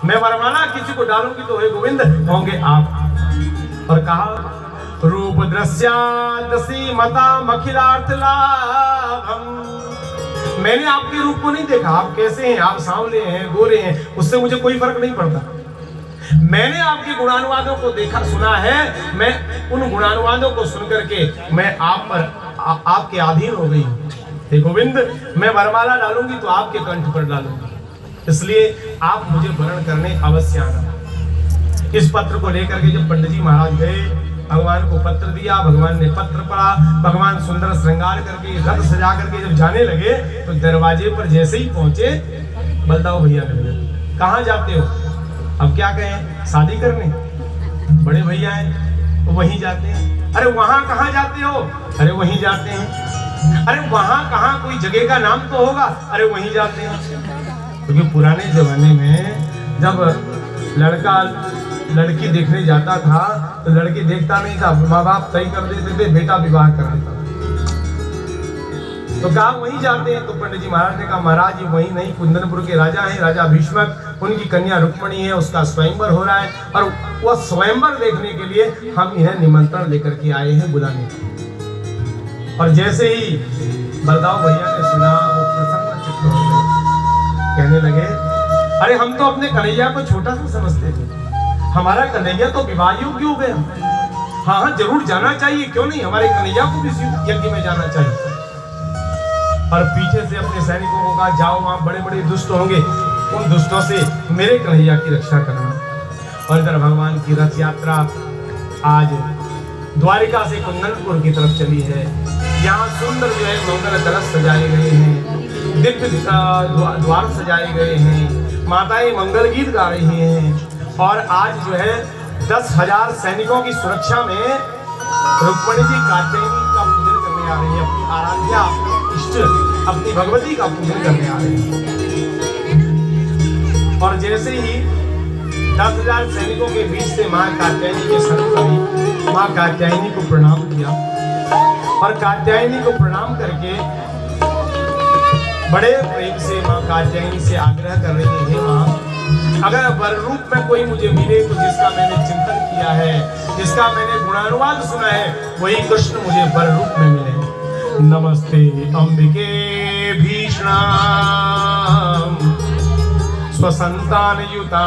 मैं वरमाला किसी को डालूंगी तो हे गोविंद होंगे आप। और कहा रूप दृश्यादसी मता मखिलार्थ लाभम। मैंने आपके रूप को नहीं देखा, आप कैसे हैं, आप सांवले हैं, गोरे हैं, उससे मुझे कोई फर्क नहीं पड़ता। मैंने आपके गुणानुवादों को देखा सुना है, मैं उन गुणानुवादों को सुनकर के मैं आप पर आपके अधीन हो गई हूँ। हे गोविंद, मैं वरमाला डालूंगी तो आपके कंठ पर डालूंगी, इसलिए आप मुझे वरण करने अवश्य आना। इस पत्र को लेकर के जब पंडित जी महाराज गए, भगवान को पत्र दिया, भगवान ने पत्र पढ़ा, भगवान सुंदर श्रृंगार करके रथ सजा करके जब जाने लगे तो दरवाजे पर जैसे ही पहुंचे बलदाऊ भैया मिल गए। कहाँ जाते हो? अब क्या कहें, शादी करने? बड़े भैया हैं वो वहीं जाते हैं। अरे वहां कहाँ जाते हो? अरे वहीं जाते हैं। अरे वहां कहाँ, कोई जगह का नाम तो होगा? अरे वहीं जाते हैं। क्योंकि पुराने जमाने में जब लड़का लड़की देखने जाता था तो लड़की देखता नहीं था, माँ बाप तय कर देते थे, बेटा विवाह कर देता। तो कहा वहीं जाते हैं। तो पंडित जी महाराज ने कहा महाराज ये वहीं नहीं, कुंदनपुर के राजा हैं, राजा भीष्मक, उनकी कन्या रुक्मणी है, उसका स्वयंवर हो रहा है और वह स्वयंवर देखने के लिए हम इन्हें निमंत्रण लेकर के आए हैं बुलाने। और जैसे ही बलदाऊ भैया ने सुना वो प्रसन्न चित्त हो गए, कहने लगे अरे हम तो अपने कन्हैया को छोटा सा समझते थे, हमारा कन्हैया तो विवाह योग्य हो गया। हाँ हाँ जरूर जाना चाहिए, क्यों नहीं, हमारे कन्हैया को भी यज्ञ में जाना चाहिए। और पीछे से अपने सैनिकों को कहा जाओ, वहां बड़े बड़े दुष्ट होंगे, उन दुष्टों से मेरे कन्हैया की रक्षा करना। और इधर भगवान की रथ यात्रा आज द्वारिका से कुंदनपुर की तरफ चली है। यहाँ सुंदर जो है मंगल कलश सजाए गए हैं, दिव्य द्वार सजाए गए हैं, माताएं मंगल गीत गा रही हैं। और आज जो है 10,000 सैनिकों की सुरक्षा में रुक्मणी जी कात्यायनी का पूजन करने आ रही है, अपनी आराध्या, अपनी इष्ट, अपनी भगवती का पूजन करने आ रही है। और जैसे ही 10,000 सैनिकों के बीच से माँ कात्यायनी के सर आई, माँ कात्यायनी को प्रणाम किया और कात्यायनी को प्रणाम करके बड़े प्रेम से माँ कात्यायनी से आग्रह कर रही है, माँ अगर वर रूप में कोई मुझे मिले तो जिसका मैंने चिंतन किया है, जिसका मैंने गुणानुवाद सुना है, वही कृष्ण मुझे वर रूप में मिले। नमस्ते अंबिके भीषणाम स्वसंतान युता